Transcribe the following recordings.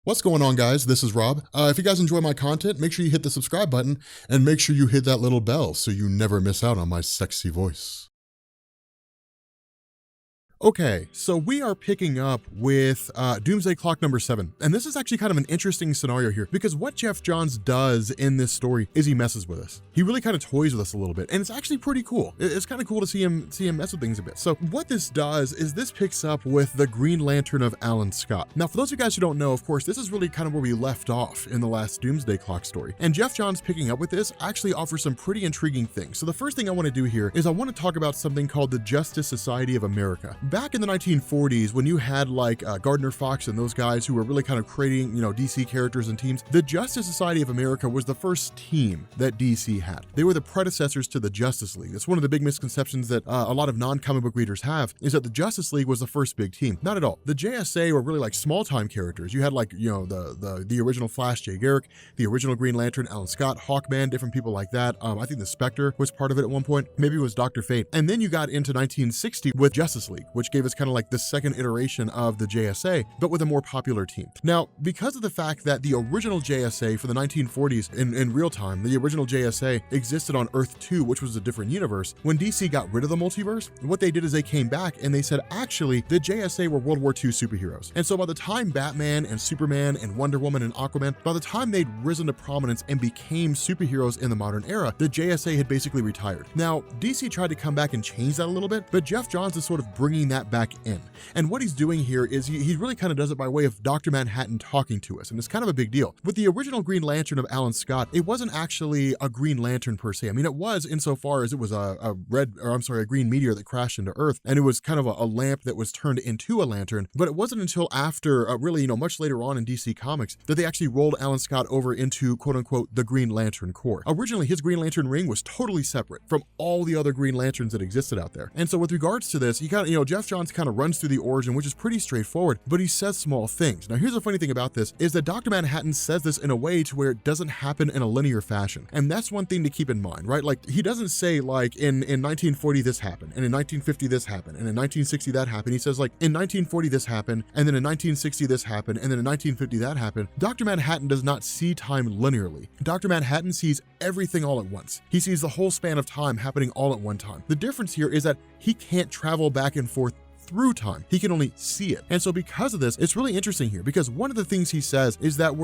What's going on, guys? This is Rob. If you guys enjoy my content, make sure you hit the subscribe button and make sure you hit that little bell so you never miss out on my sexy voice. Okay, so we are picking up with Doomsday Clock number 7. And this is actually kind of an interesting scenario here because what Geoff Johns does in this story is he messes with us. He really kind of toys with us a little bit, and it's actually pretty cool. It's kind of cool to see him mess with things a bit. So what this does is this picks up with the Green Lantern of Alan Scott. Now, for those of you guys who don't know, of course, this is really kind of where we left off in the last Doomsday Clock story. And Geoff Johns picking up with this actually offers some pretty intriguing things. So the first thing I want to do here is I want to talk about something called the Justice Society of America. Back in the 1940s, when you had like Gardner Fox and those guys who were really kind of creating, DC characters and teams, the Justice Society of America was the first team that DC had. They were the predecessors to the Justice League. That's one of the big misconceptions that a lot of non-comic book readers have, is that the Justice League was the first big team. Not at all. The JSA were really like small-time characters. You had like, the original Flash, Jay Garrick, the original Green Lantern, Alan Scott, Hawkman, different people like that. I think the Spectre was part of it at one point. Maybe it was Dr. Fate. And then you got into 1960 with Justice League, which gave us kind of like the second iteration of the JSA, but with a more popular team. Now, because of the fact that the original JSA for the 1940s in real time, the original JSA existed on Earth 2, which was a different universe, when DC got rid of the multiverse, what they did is they came back and they said, actually, the JSA were World War II superheroes. And so by the time Batman and Superman and Wonder Woman and Aquaman, by the time they'd risen to prominence and became superheroes in the modern era, the JSA had basically retired. Now, DC tried to come back and change that a little bit, but Geoff Johns is sort of bringing that back in. And what he's doing here is he really kind of does it by way of Dr. Manhattan talking to us, and it's kind of a big deal. With the original Green Lantern of Alan Scott, it wasn't actually a Green Lantern per se. I mean, it was insofar as it was a green meteor that crashed into Earth, and it was kind of a lamp that was turned into a lantern, but it wasn't until after, much later on in DC Comics, that they actually rolled Alan Scott over into, quote-unquote, the Green Lantern Corps. Originally, his Green Lantern ring was totally separate from all the other Green Lanterns that existed out there. And so with regards to this, he kind of, Geoff Johns kind of runs through the origin, which is pretty straightforward, but he says small things. Now, here's the funny thing about this, is that Dr. Manhattan says this in a way to where it doesn't happen in a linear fashion. And that's one thing to keep in mind, right? Like, he doesn't say, like, in 1940 this happened, and in 1950 this happened, and in 1960 that happened. He says, like, in 1940 this happened, and then in 1960 this happened, and then in 1950 that happened. Dr. Manhattan does not see time linearly. Dr. Manhattan sees everything all at once. He sees the whole span of time happening all at one time. The difference here is that he can't travel back and forth through time. He can only see it. And so because of this, it's really interesting here because one of the things he says is that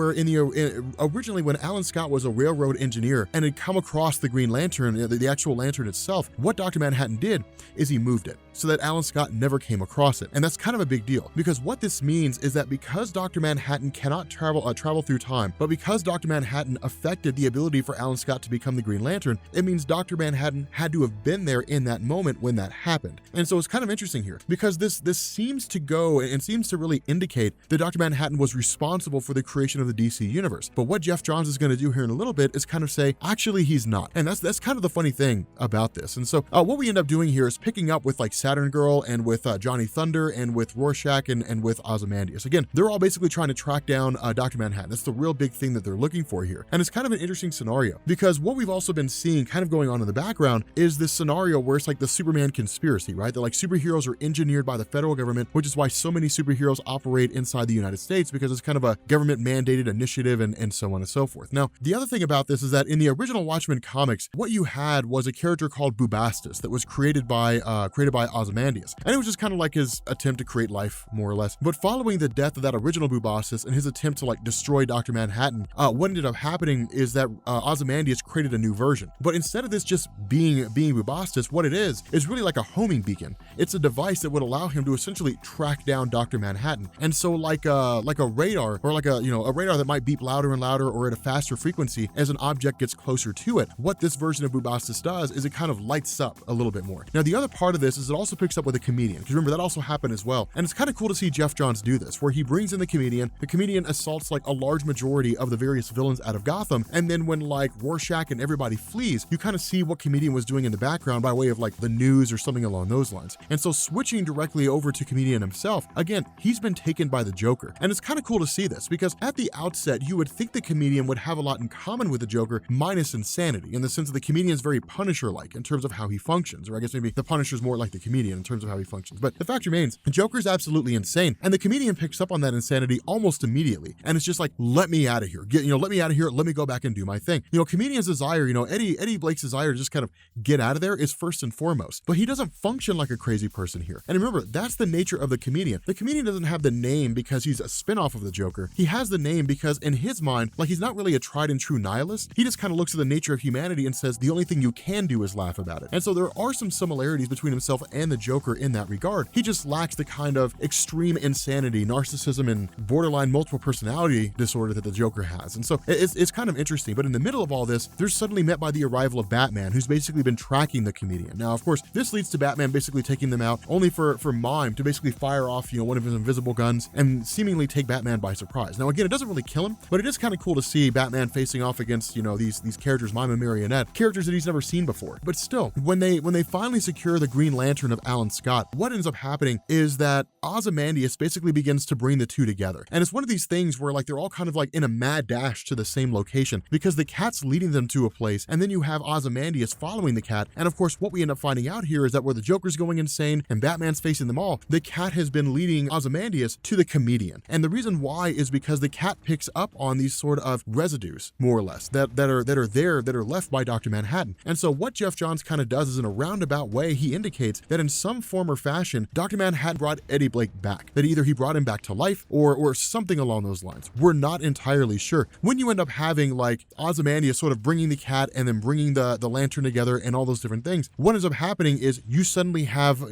originally when Alan Scott was a railroad engineer and had come across the Green Lantern, the actual lantern itself, what Dr. Manhattan did is he moved it so that Alan Scott never came across it. And that's kind of a big deal because what this means is that because Dr. Manhattan cannot travel through time, but because Dr. Manhattan affected the ability for Alan Scott to become the Green Lantern, it means Dr. Manhattan had to have been there in that moment when that happened. And so it's kind of interesting here because this seems to go and seems to really indicate that Dr. Manhattan was responsible for the creation of the DC universe. But what Geoff Johns is going to do here in a little bit is kind of say, actually, he's not. And that's kind of the funny thing about this. And so what we end up doing here is picking up with like Saturn Girl and with Johnny Thunder and with Rorschach and with Ozymandias. Again, they're all basically trying to track down Dr. Manhattan. That's the real big thing that they're looking for here. And it's kind of an interesting scenario because what we've also been seeing kind of going on in the background is this scenario where it's like the Superman conspiracy, right? That like superheroes are engineered by the federal government, which is why so many superheroes operate inside the United States because it's kind of a government mandated initiative and so on and so forth. Now, the other thing about this is that in the original Watchmen comics, what you had was a character called Bubastis that was created by Ozymandias. And it was just kind of like his attempt to create life, more or less. But following the death of that original Bubastis and his attempt to like destroy Dr. Manhattan, what ended up happening is that Ozymandias created a new version. But instead of this just being Bubastis, what it is really like a homing beacon. It's a device that would allow him to essentially track down Dr. Manhattan. And so like a radar or like a radar that might beep louder and louder or at a faster frequency as an object gets closer to it, what this version of Bubastis does is it kind of lights up a little bit more. Now, the other part of this is it also picks up with a comedian, because remember, that also happened as well. And it's kind of cool to see Geoff Johns do this, where he brings in the comedian assaults like a large majority of the various villains out of Gotham, and then when like Rorschach and everybody flees, you kind of see what comedian was doing in the background by way of like the news or something along those lines. And so switching directly directly over to comedian himself, again, he's been taken by the Joker. And it's kind of cool to see this because at the outset, you would think the comedian would have a lot in common with the Joker, minus insanity, in the sense that the comedian is very Punisher-like in terms of how he functions, or I guess maybe the Punisher's more like the comedian in terms of how he functions. But the fact remains, the Joker's absolutely insane, and the comedian picks up on that insanity almost immediately. And it's just like, let me out of here. Let me out of here. Let me go back and do my thing. Comedian's desire, Eddie Blake's desire to just kind of get out of there is first and foremost. But he doesn't function like a crazy person here. And remember, that's the nature of the comedian. The comedian doesn't have the name because he's a spinoff of the Joker. He has the name because in his mind, like, he's not really a tried and true nihilist. He just kind of looks at the nature of humanity and says the only thing you can do is laugh about it. And so there are some similarities between himself and the Joker in that regard. He just lacks the kind of extreme insanity, narcissism, and borderline multiple personality disorder that the Joker has. And so it's kind of interesting. But in the middle of all this, they're suddenly met by the arrival of Batman, who's basically been tracking the comedian. Now, of course, this leads to Batman basically taking them out, only for Mime to basically fire off, one of his invisible guns and seemingly take Batman by surprise. Now, again, it doesn't really kill him, but it is kind of cool to see Batman facing off against, these characters, Mime and Marionette, characters that he's never seen before. But still, when they finally secure the Green Lantern of Alan Scott, what ends up happening is that Ozymandias basically begins to bring the two together. And it's one of these things where, like, they're all kind of like in a mad dash to the same location because the cat's leading them to a place, and then you have Ozymandias following the cat. And of course, what we end up finding out here is that where the Joker's going insane and Batman's facing them all, the cat has been leading Ozymandias to the comedian. And the reason why is because the cat picks up on these sort of residues, more or less, that are left by Dr. Manhattan. And so what Geoff Johns kind of does is, in a roundabout way, he indicates that in some form or fashion, Dr. Manhattan brought Eddie Blake back. That either he brought him back to life or something along those lines. We're not entirely sure. When you end up having, like, Ozymandias sort of bringing the cat and then bringing the lantern together and all those different things, what ends up happening is you suddenly have,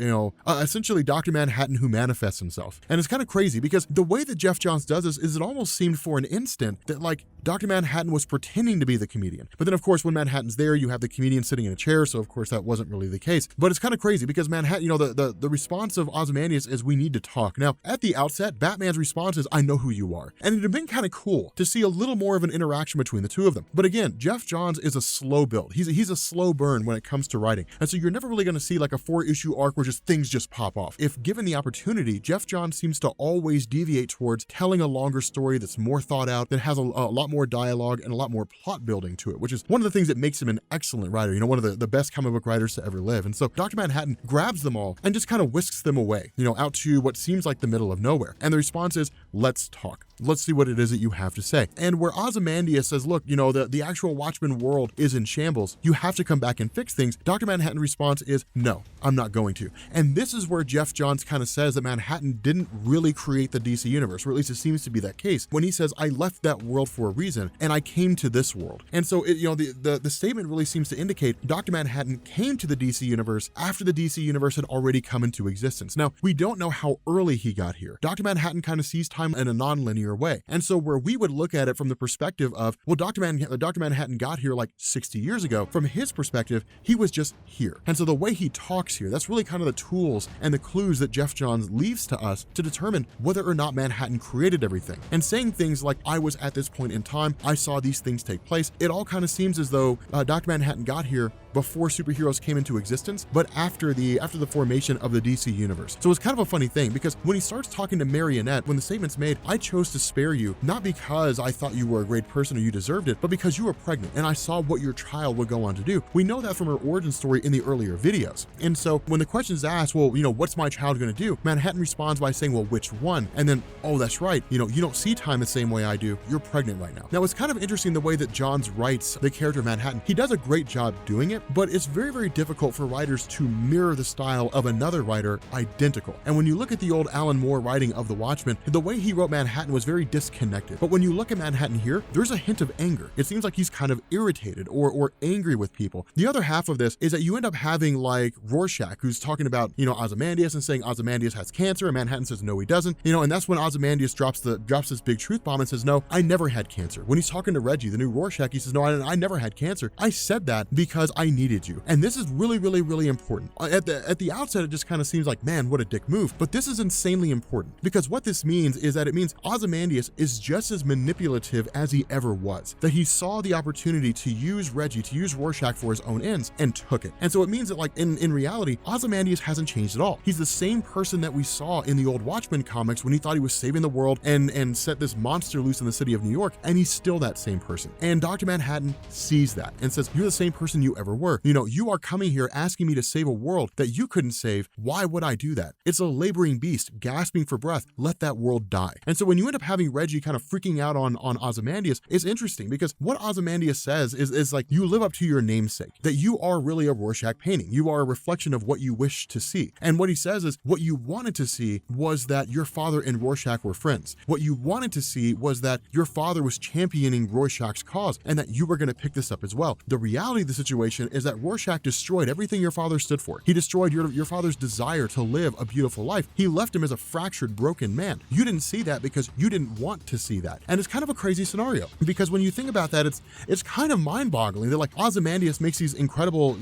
essentially Dr. Manhattan who manifests himself. And it's kind of crazy because the way that Geoff Johns does this is it almost seemed for an instant that, like, Dr. Manhattan was pretending to be the comedian. But then, of course, when Manhattan's there, you have the comedian sitting in a chair, so of course that wasn't really the case. But it's kind of crazy because Manhattan, the response of Ozymandias is, we need to talk. Now, at the outset, Batman's response is, I know who you are. And it'd have been kind of cool to see a little more of an interaction between the two of them. But again, Geoff Johns is a slow build. He's a slow burn when it comes to writing. And so you're never really going to see like a 4-issue arc where things just pop off. If given the opportunity, Geoff Johns seems to always deviate towards telling a longer story that's more thought out, that has a lot more dialogue and a lot more plot building to it, which is one of the things that makes him an excellent writer, one of the best comic book writers to ever live. And so Dr. Manhattan grabs them all and just kind of whisks them away, out to what seems like the middle of nowhere. And the response is, let's talk. Let's see what it is that you have to say. And where Ozymandias says, look, the actual Watchmen world is in shambles. You have to come back and fix things. Dr. Manhattan's response is, no, I'm not going to. And this is where Geoff Johns kind of says that Manhattan didn't really create the DC universe, or at least it seems to be that case, when he says, I left that world for a reason and I came to this world. And so the statement really seems to indicate Dr. Manhattan came to the DC universe after the DC universe had already come into existence. Now, we don't know how early he got here. Dr. Manhattan kind of sees time in a non-linear way. And so where we would look at it from the perspective of, well, Dr. Manhattan got here like 60 years ago, from his perspective, he was just here. And so the way he talks here, that's really kind of the tools and the clues that Geoff Johns leaves to us to determine whether or not Manhattan created everything. And saying things like, I was at this point in time, I saw these things take place, it all kind of seems as though Dr. Manhattan got here before superheroes came into existence, but after the formation of the DC universe. So it's kind of a funny thing because when he starts talking to Marionette, when the statement's made, I chose to spare you, not because I thought you were a great person or you deserved it, but because you were pregnant and I saw what your child would go on to do. We know that from her origin story in the earlier videos. And so when the question is asked, well, what's my child going to do? Manhattan responds by saying, well, which one? And then, oh, that's right. You don't see time the same way I do. You're pregnant right now. Now, it's kind of interesting the way that Johns writes the character of Manhattan. He does a great job doing it, but it's very, very difficult for writers to mirror the style of another writer identical. And when you look at the old Alan Moore writing of The Watchmen, the way he wrote Manhattan was very disconnected. But when you look at Manhattan here, there's a hint of anger. It seems like he's kind of irritated or angry with people. The other half of this is that you end up having like Rorschach, who's talking about, Ozymandias and saying Ozymandias has cancer, and Manhattan says, no, he doesn't. And that's when Ozymandias drops this big truth bomb and says, no, I never had cancer. When he's talking to Reggie, the new Rorschach, he says, no, I never had cancer. I said that because I I needed you. And this is really, really, really important. At the outset, it just kind of seems like, man, what a dick move. But this is insanely important, because what this means is that it means Ozymandias is just as manipulative as he ever was, that he saw the opportunity to use Reggie, to use Rorschach for his own ends, and took it. And so it means that, like, in reality, Ozymandias hasn't changed at all. He's the same person that we saw in the old Watchmen comics when he thought he was saving the world and set this monster loose in the city of New York, and he's still that same person. And Dr. Manhattan sees that and says, you're the same person you ever were. You know, you are coming here asking me to save a world that you couldn't save. Why would I do that? It's a laboring beast, gasping for breath. Let that world die. And so when you end up having Reggie kind of freaking out on Ozymandias, it's interesting, because what Ozymandias says is like, you live up to your namesake, that you are really a Rorschach painting. You are a reflection of what you wish to see. And what he says is, what you wanted to see was that your father and Rorschach were friends. What you wanted to see was that your father was championing Rorschach's cause, and that you were going to pick this up as well. The reality of the situation is that Rorschach destroyed everything your father stood for. He destroyed your father's desire to live a beautiful life. He left him as a fractured, broken man. You didn't see that because you didn't want to see that. And it's kind of a crazy scenario, because when you think about that, it's kind of mind-boggling that, like, Ozymandias makes these incredible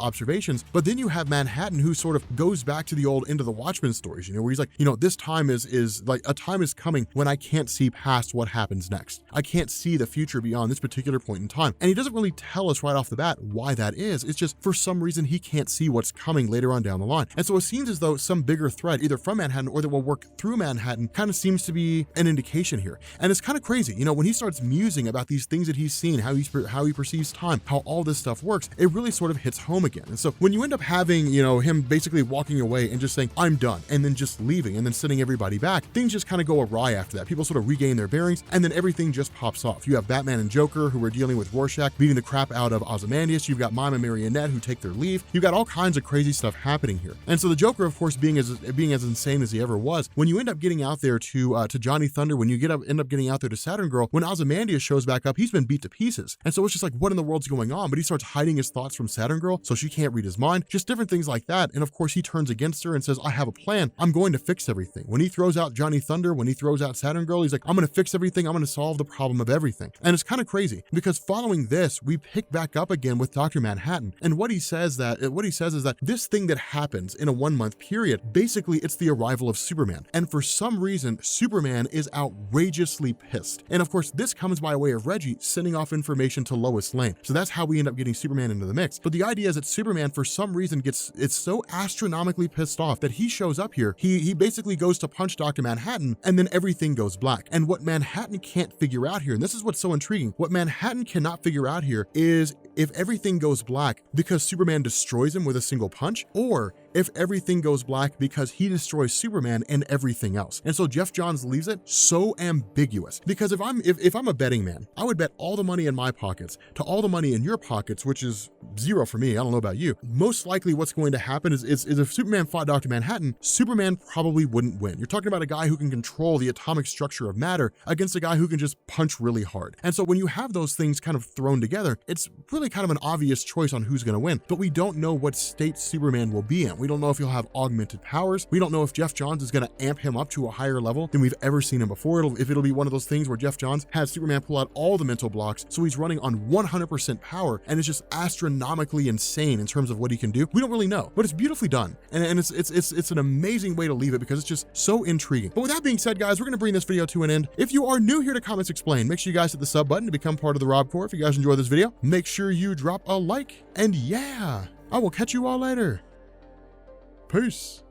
observations, but then you have Manhattan, who sort of goes back to the old Into the Watchmen stories, you know, where he's like, you know, this time is like, a time is coming when I can't see past what happens next. I can't see the future beyond this particular point in time. And he doesn't really tell us right off the bat why that is. It's just, for some reason, he can't see what's coming later on down the line. And so it seems as though some bigger threat, either from Manhattan or that will work through Manhattan, kind of seems to be an indication here. And it's kind of crazy, you know, when he starts musing about these things that he's seen, how he perceives time, how all this stuff works, it really sort of hits home again. And so when you end up having, you know, him basically walking away and just saying, I'm done, and then just leaving and then sending everybody back, things just kind of go awry after that. People sort of regain their bearings, and then everything just pops off. You have Batman and Joker, who are dealing with Rorschach, beating the crap out of Ozymandias. You've got Mime and Marionette, who take their leave. You've got all kinds of crazy stuff happening here. And so the Joker, of course, being as insane as he ever was, when you end up getting out there to Johnny Thunder, when you end up getting out there to Saturn Girl, when Ozymandias shows back up, he's been beat to pieces. And so it's just like, what in the world's going on? But he starts hiding his thoughts from Saturn Girl, so she can't read his mind, just different things like that. And of course, he turns against her and says, I have a plan. I'm going to fix everything. When he throws out Johnny Thunder, when he throws out Saturn Girl, he's like, I'm going to fix everything. I'm going to solve the problem of everything. And it's kind of crazy, because following this, we pick back up again with Dr. Manhattan. And what he says is that this thing that happens in a 1 month period, basically it's the arrival of Superman. And for some reason, Superman is outrageously pissed. And of course, this comes by way of Reggie sending off information to Lois Lane. So that's how we end up getting Superman into the mix. But the idea is that Superman, for some reason, it's so astronomically pissed off that he shows up here. He basically goes to punch Dr. Manhattan, and then everything goes black. And what Manhattan can't figure out here, and this is what's so intriguing, what Manhattan cannot figure out here is if everything goes black because Superman destroys him with a single punch, or if everything goes black because he destroys Superman and everything else. And so Geoff Johns leaves it so ambiguous, because if I'm a betting man, I would bet all the money in my pockets to all the money in your pockets, which is zero for me. I don't know about you. Most likely what's going to happen is if Superman fought Dr. Manhattan, Superman probably wouldn't win. You're talking about a guy who can control the atomic structure of matter against a guy who can just punch really hard. And so when you have those things kind of thrown together, it's really kind of an obvious choice on who's going to win. But we don't know what state Superman will be in. We don't know if he'll have augmented powers. We don't know if Geoff Johns is going to amp him up to a higher level than we've ever seen him before. If it'll be one of those things where Geoff Johns has Superman pull out all the mental blocks, so he's running on 100% power, and it's just astronomically insane in terms of what he can do. We don't really know, but it's beautifully done. And it's an amazing way to leave it, because it's just so intriguing. But with that being said, guys, we're going to bring this video to an end. If you are new here to Comics Explained, make sure you guys hit the sub button to become part of the Rob Corps. If you guys enjoyed this video, make sure you drop a like, and yeah, I will catch you all later. Peace.